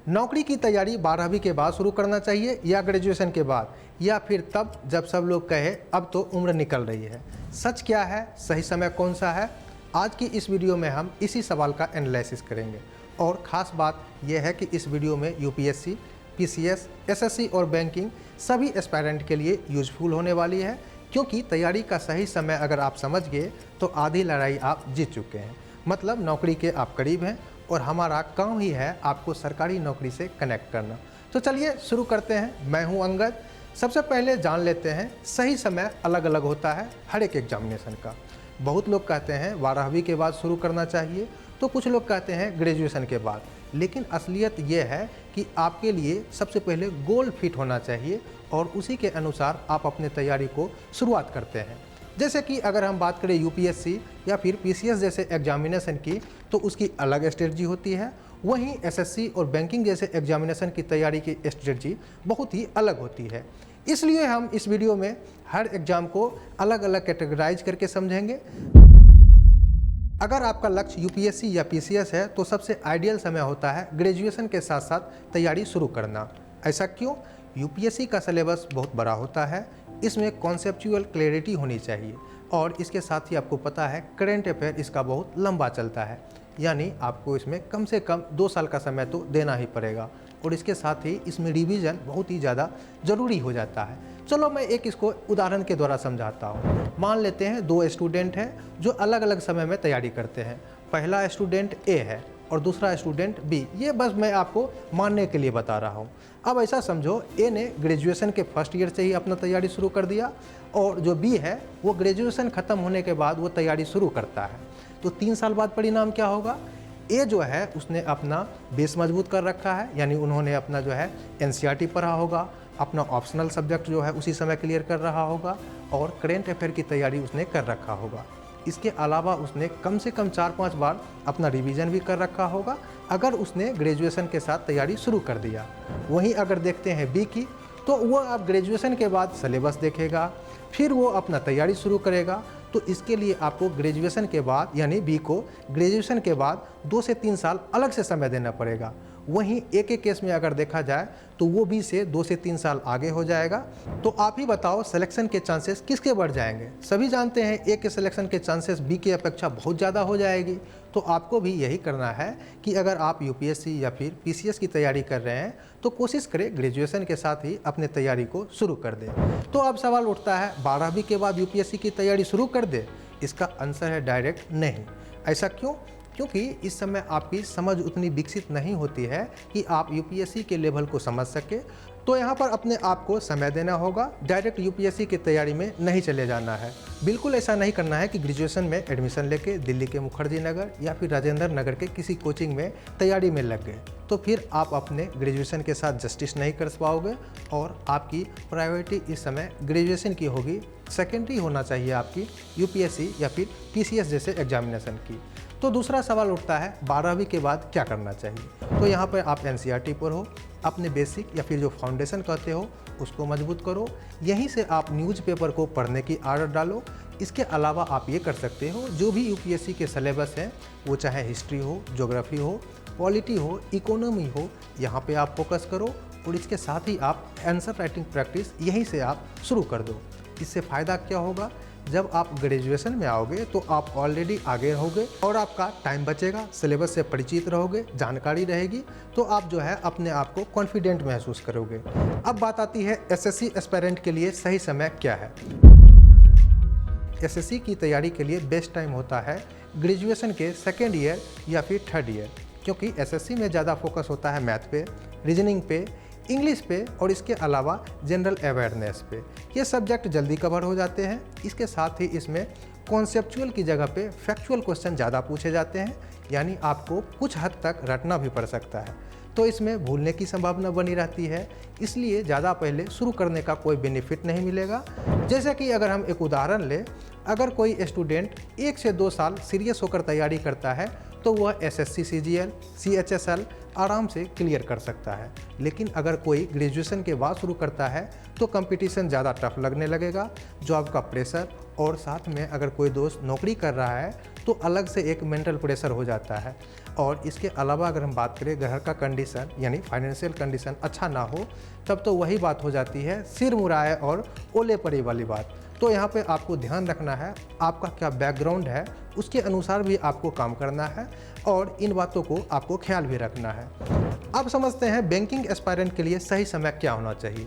नौकरी की तैयारी 12वीं के बाद शुरू करना चाहिए या ग्रेजुएशन के बाद, या फिर तब जब सब लोग कहे अब तो उम्र निकल रही है? सच क्या है? सही समय कौन सा है? आज की इस वीडियो में हम इसी सवाल का एनालिसिस करेंगे। और ख़ास बात यह है कि इस वीडियो में यूपीएससी, पीसीएस, एसएससी और बैंकिंग सभी एस्पायरेंट के लिए यूजफुल होने वाली है, क्योंकि तैयारी का सही समय अगर आप समझ गए तो आधी लड़ाई आप जीत चुके हैं। मतलब नौकरी के आप करीब हैं और हमारा काम ही है आपको सरकारी नौकरी से कनेक्ट करना। तो चलिए शुरू करते हैं। मैं हूं अंगद। सबसे पहले जान लेते हैं सही समय अलग अलग होता है हर एक एग्जामिनेशन का। बहुत लोग कहते हैं 12वीं के बाद शुरू करना चाहिए, तो कुछ लोग कहते हैं ग्रेजुएशन के बाद। लेकिन असलियत ये है कि आपके लिए सबसे पहले गोल फिट होना चाहिए और उसी के अनुसार आप अपने तैयारी को शुरुआत करते हैं। जैसे कि अगर हम बात करें यूपीएससी या फिर पीसीएस जैसे एग्जामिनेशन की, तो उसकी अलग स्ट्रेटजी होती है। वहीं एसएससी और बैंकिंग जैसे एग्जामिनेशन की तैयारी की स्ट्रेटजी बहुत ही अलग होती है। इसलिए हम इस वीडियो में हर एग्जाम को अलग अलग कैटेगराइज करके समझेंगे। अगर आपका लक्ष्य यूपीएससी या पीसीएस है तो सबसे आइडियल समय होता है ग्रेजुएशन के साथ साथ तैयारी शुरू करना। ऐसा क्यों? यूपीएससी का सिलेबस बहुत बड़ा होता है, इसमें कॉन्सेप्चुअल क्लैरिटी होनी चाहिए और इसके साथ ही आपको पता है करंट अफेयर इसका बहुत लंबा चलता है, यानी आपको इसमें कम से कम 2 साल का समय तो देना ही पड़ेगा। और इसके साथ ही इसमें रिवीजन बहुत ही ज़्यादा ज़रूरी हो जाता है। चलो मैं एक इसको उदाहरण के द्वारा समझाता हूँ। मान लेते हैं 2 स्टूडेंट हैं जो अलग अलग समय में तैयारी करते हैं। पहला स्टूडेंट ए है और दूसरा स्टूडेंट बी। ये बस मैं आपको मानने के लिए बता रहा हूँ। अब ऐसा समझो ए ने ग्रेजुएशन के फर्स्ट ईयर से ही अपना तैयारी शुरू कर दिया और जो बी है वो ग्रेजुएशन ख़त्म होने के बाद वो तैयारी शुरू करता है। तो 3 साल बाद परिणाम क्या होगा? ए जो है उसने अपना बेस मजबूत कर रखा है, यानी उन्होंने अपना जो है एनसीईआरटी पढ़ा होगा, अपना ऑप्शनल सब्जेक्ट जो है उसी समय क्लियर कर रहा होगा और करेंट अफेयर की तैयारी उसने कर रखा होगा। इसके अलावा उसने कम से कम 4-5 बार अपना रिवीजन भी कर रखा होगा अगर उसने ग्रेजुएशन के साथ तैयारी शुरू कर दिया। वहीं अगर देखते हैं बी की, तो वो अब ग्रेजुएशन के बाद सिलेबस देखेगा, फिर वो अपना तैयारी शुरू करेगा। तो इसके लिए आपको ग्रेजुएशन के बाद, यानी बी को ग्रेजुएशन के बाद 2 से 3 साल अलग से समय देना पड़ेगा। वहीं ए के केस में अगर देखा जाए तो वो बी से 2 से 3 साल आगे हो जाएगा। तो आप ही बताओ सिलेक्शन के चांसेस किसके बढ़ जाएंगे? सभी जानते हैं ए के सिलेक्शन के चांसेस बी की अपेक्षा बहुत ज़्यादा हो जाएगी। तो आपको भी यही करना है कि अगर आप यूपीएससी या फिर पीसीएस की तैयारी कर रहे हैं तो कोशिश करें ग्रेजुएशन के साथ ही अपने तैयारी को शुरू कर दें। तो अब सवाल उठता है 12वीं के बाद यूपीएससी की तैयारी शुरू कर दे? इसका आंसर है डायरेक्ट नहीं। ऐसा क्यों? क्योंकि इस समय आपकी समझ उतनी विकसित नहीं होती है कि आप यूपीएससी के लेवल को समझ सके। तो यहाँ पर अपने आप को समय देना होगा, डायरेक्ट यूपीएससी की तैयारी में नहीं चले जाना है। बिल्कुल ऐसा नहीं करना है कि ग्रेजुएशन में एडमिशन लेके दिल्ली के मुखर्जी नगर या फिर राजेंद्र नगर के किसी कोचिंग में तैयारी में लग गए, तो फिर आप अपने ग्रेजुएशन के साथ जस्टिस नहीं कर पाओगे और आपकी प्रायोरिटी इस समय ग्रेजुएशन की होगी। सेकेंडरी होना चाहिए आपकी यूपीएससी या फिर पीसीएस जैसे एग्जामिनेशन की। तो दूसरा सवाल उठता है 12वीं के बाद क्या करना चाहिए? तो यहाँ पर आप एनसीईआरटी पढ़ो, अपने बेसिक या फिर जो फाउंडेशन कहते हो उसको मजबूत करो। यहीं से आप न्यूज़पेपर को पढ़ने की आदत डालो। इसके अलावा आप ये कर सकते हो, जो भी यूपीएससी के सिलेबस हैं वो चाहे हिस्ट्री हो, ज्योग्राफी हो, पॉलिटी हो, इकोनॉमी हो, यहाँ पे आप फोकस करो और इसके साथ ही आप आंसर राइटिंग प्रैक्टिस यहीं से आप शुरू कर दो। इससे फ़ायदा क्या होगा? जब आप ग्रेजुएशन में आओगे तो आप ऑलरेडी आगे रहोगे और आपका टाइम बचेगा, सिलेबस से परिचित रहोगे, जानकारी रहेगी, तो आप जो है अपने आप को कॉन्फिडेंट महसूस करोगे। अब बात आती है एसएससी एस्पायरेंट के लिए सही समय क्या है। एसएससी की तैयारी के लिए बेस्ट टाइम होता है ग्रेजुएशन के 2nd ईयर या फिर 3rd ईयर, क्योंकि एसएससी में ज़्यादा फोकस होता है मैथ पे, रीजनिंग पे, इंग्लिश पे और इसके अलावा जनरल अवेयरनेस पे। ये सब्जेक्ट जल्दी कवर हो जाते हैं। इसके साथ ही इसमें कॉन्सेप्चुअल की जगह पे फैक्चुअल क्वेश्चन ज़्यादा पूछे जाते हैं, यानी आपको कुछ हद तक रटना भी पड़ सकता है, तो इसमें भूलने की संभावना बनी रहती है। इसलिए ज़्यादा पहले शुरू करने का कोई बेनिफिट नहीं मिलेगा। जैसे कि अगर हम एक उदाहरण लें, अगर कोई स्टूडेंट 1 से 2 साल सीरियस होकर तैयारी करता है तो वह एसएससी सीजीएल, सीएचएसएल, आराम से क्लियर कर सकता है। लेकिन अगर कोई ग्रेजुएशन के बाद शुरू करता है तो कंपटीशन ज़्यादा टफ लगने लगेगा, जॉब का प्रेशर, और साथ में अगर कोई दोस्त नौकरी कर रहा है तो अलग से एक मेंटल प्रेशर हो जाता है। और इसके अलावा अगर हम बात करें घर का कंडीशन यानी फाइनेंशियल कंडीशन अच्छा ना हो, तब तो वही बात हो जाती है सिर मुराए और ओले पड़ी वाली बात। तो यहाँ पे आपको ध्यान रखना है आपका क्या बैकग्राउंड है, उसके अनुसार भी आपको काम करना है और इन बातों को आपको ख्याल भी रखना है। अब समझते हैं बैंकिंग एस्पायरेंट के लिए सही समय क्या होना चाहिए।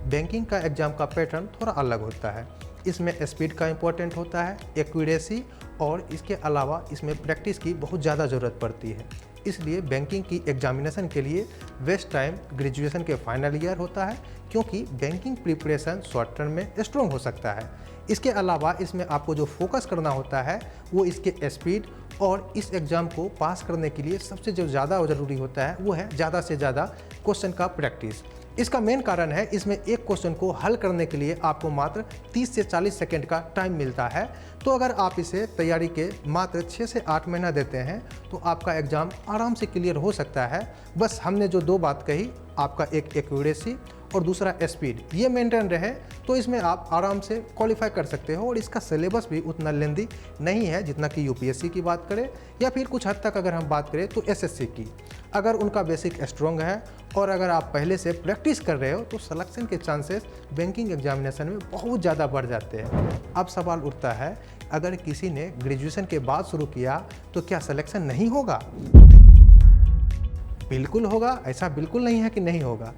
बैंकिंग का एग्ज़ाम का पैटर्न थोड़ा अलग होता है। इसमें स्पीड का इम्पोर्टेंट होता है, एक्यूरेसी, और इसके अलावा इसमें प्रैक्टिस की बहुत ज़्यादा ज़रूरत पड़ती है। इसलिए बैंकिंग की एग्जामिनेशन के लिए बेस्ट टाइम ग्रेजुएशन के फाइनल ईयर होता है, क्योंकि बैंकिंग प्रिपरेशन शॉर्ट टर्म में स्ट्रॉन्ग हो सकता है। इसके अलावा इसमें आपको जो फोकस करना होता है वो इसके स्पीड, और इस एग्ज़ाम को पास करने के लिए सबसे जो ज़्यादा ज़रूरी होता है वो है ज़्यादा से ज़्यादा क्वेश्चन का प्रैक्टिस। इसका मेन कारण है इसमें एक क्वेश्चन को हल करने के लिए आपको मात्र 30 से 40 सेकंड का टाइम मिलता है। तो अगर आप इसे तैयारी के मात्र 6 से 8 महीना देते हैं तो आपका एग्ज़ाम आराम से क्लियर हो सकता है। बस हमने जो दो बात कही, आपका एक एक्यूरेसी और दूसरा स्पीड, ये मेंटेन रहे तो इसमें आप आराम से क्वालिफाई कर सकते हो। और इसका सिलेबस भी उतना लेंदी नहीं है जितना कि यूपीएससी की बात करें, या फिर कुछ हद तक अगर हम बात करें तो एसएससी की। अगर उनका बेसिक स्ट्रॉन्ग है और अगर आप पहले से प्रैक्टिस कर रहे हो तो सिलेक्शन के चांसेस बैंकिंग एग्जामिनेशन में बहुत ज़्यादा बढ़ जाते हैं। अब सवाल उठता है, अगर किसी ने ग्रेजुएशन के बाद शुरू किया तो क्या सिलेक्शन नहीं होगा? बिल्कुल होगा, ऐसा बिल्कुल नहीं है कि नहीं होगा।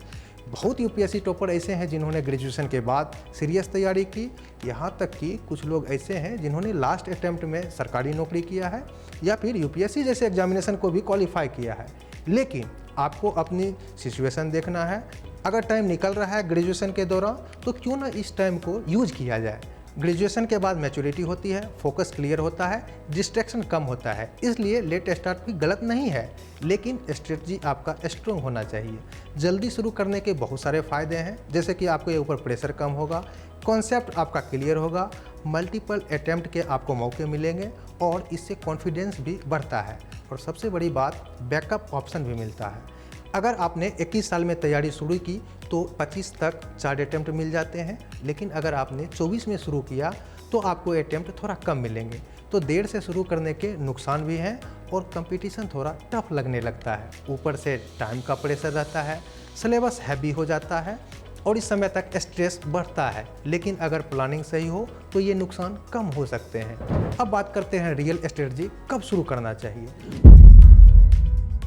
बहुत यूपीएससी टॉपर ऐसे हैं जिन्होंने ग्रेजुएशन के बाद सीरियस तैयारी की। यहाँ तक कि कुछ लोग ऐसे हैं जिन्होंने लास्ट अटेम्प्ट में सरकारी नौकरी किया है या फिर यूपीएससी जैसे एग्जामिनेशन को भी क्वालिफाई किया है। लेकिन आपको अपनी सिचुएशन देखना है। अगर टाइम निकल रहा है ग्रेजुएशन के दौरान तो क्यों ना इस टाइम को यूज किया जाए। ग्रेजुएशन के बाद मैच्योरिटी होती है, फोकस क्लियर होता है, डिस्ट्रैक्शन कम होता है। इसलिए लेट स्टार्ट भी गलत नहीं है, लेकिन स्ट्रेटजी आपका स्ट्रॉन्ग होना चाहिए। जल्दी शुरू करने के बहुत सारे फ़ायदे हैं, जैसे कि आपके ऊपर प्रेशर कम होगा, कॉन्सेप्ट आपका क्लियर होगा, मल्टीपल अटैम्प्ट के आपको मौके मिलेंगे और इससे कॉन्फिडेंस भी बढ़ता है। और सबसे बड़ी बात, बैकअप ऑप्शन भी मिलता है। अगर आपने 21 साल में तैयारी शुरू की तो 25 तक 4 अटैम्प्ट मिल जाते हैं, लेकिन अगर आपने 24 में शुरू किया तो आपको अटैम्प्ट थोड़ा कम मिलेंगे। तो देर से शुरू करने के नुकसान भी हैं और कंपटीशन थोड़ा टफ लगने लगता है। ऊपर से टाइम का प्रेशर रहता है, सिलेबस हैवी हो जाता है और इस समय तक स्ट्रेस बढ़ता है। लेकिन अगर प्लानिंग सही हो तो ये नुकसान कम हो सकते हैं। अब बात करते हैं रियल स्ट्रेटजी कब शुरू करना चाहिए।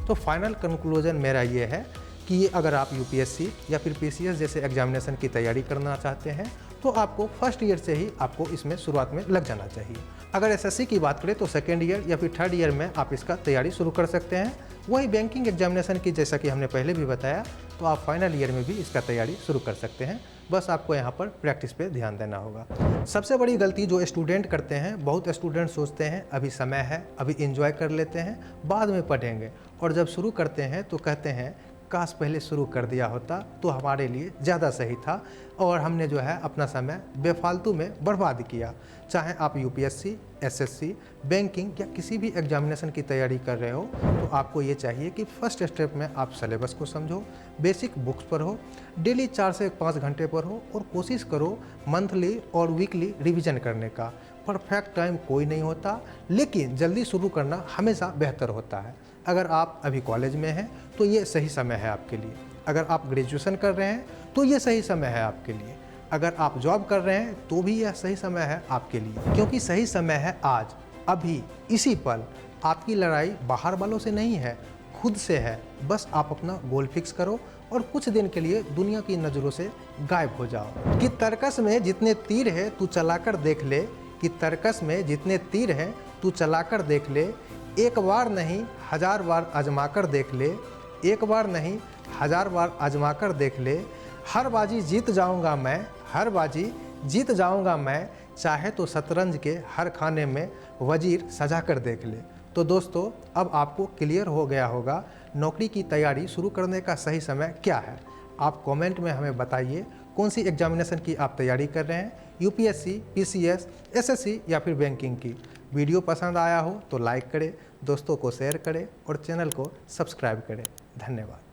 तो फाइनल कंक्लूजन मेरा ये है कि अगर आप यूपीएससी या फिर पीसीएस जैसे एग्जामिनेशन की तैयारी करना चाहते हैं तो आपको फर्स्ट ईयर से ही आपको इसमें शुरुआत में लग जाना चाहिए। अगर एसएससी की बात करें तो सेकेंड ईयर या फिर थर्ड ईयर में आप इसका तैयारी शुरू कर सकते हैं। वही बैंकिंग एग्जामिनेशन की जैसा कि हमने पहले भी बताया, तो आप फाइनल ईयर में भी इसका तैयारी शुरू कर सकते हैं। बस आपको यहाँ पर प्रैक्टिस पे ध्यान देना होगा। सबसे बड़ी गलती जो स्टूडेंट करते हैं, बहुत स्टूडेंट सोचते हैं अभी समय है, अभी एंजॉय कर लेते हैं, बाद में पढ़ेंगे, और जब शुरू करते हैं तो कहते हैं काश पहले शुरू कर दिया होता तो हमारे लिए ज़्यादा सही था और हमने जो है अपना समय बेफालतू में बर्बाद किया। चाहे आप यूपीएससी, एसएससी, बैंकिंग या किसी भी एग्जामिनेशन की तैयारी कर रहे हो तो आपको ये चाहिए कि फर्स्ट स्टेप में आप सिलेबस को समझो, बेसिक बुक्स पढ़ो, डेली 4 से 5 घंटे पढ़ो और कोशिश करो मंथली और वीकली रिवीजन करने का। परफेक्ट टाइम कोई नहीं होता, लेकिन जल्दी शुरू करना हमेशा बेहतर होता है। अगर आप अभी कॉलेज में हैं तो ये सही समय है आपके लिए। अगर आप ग्रेजुएशन कर रहे हैं तो ये सही समय है आपके लिए। अगर आप जॉब कर रहे हैं तो भी यह सही समय है आपके लिए, क्योंकि सही समय है आज, अभी, इसी पल। आपकी लड़ाई बाहर वालों से नहीं है, खुद से है। बस आप अपना गोल फिक्स करो और कुछ दिन के लिए दुनिया की नज़रों से गायब हो जाओ। कि तर्कस में जितने तीर है तू चलाकर देख ले, कि तर्कस में जितने तीर हैं तू चलाकर देख ले, एक बार नहीं 1000 बार आजमा कर देख ले, एक बार नहीं 1000 बार आजमा कर देख ले। हर बाजी जीत जाऊंगा मैं, हर बाजी जीत जाऊंगा मैं, चाहे तो शतरंज के हर खाने में वजीर सजा कर देख ले। तो दोस्तों, अब आपको क्लियर हो गया होगा नौकरी की तैयारी शुरू करने का सही समय क्या है। आप कमेंट में हमें बताइए कौन सी एग्जामिनेशन की आप तैयारी कर रहे हैं, यूपीएससी, पीसीएस, एसएससी या फिर बैंकिंग की। वीडियो पसंद आया हो तो लाइक करें, दोस्तों को शेयर करें और चैनल को सब्सक्राइब करें। धन्यवाद।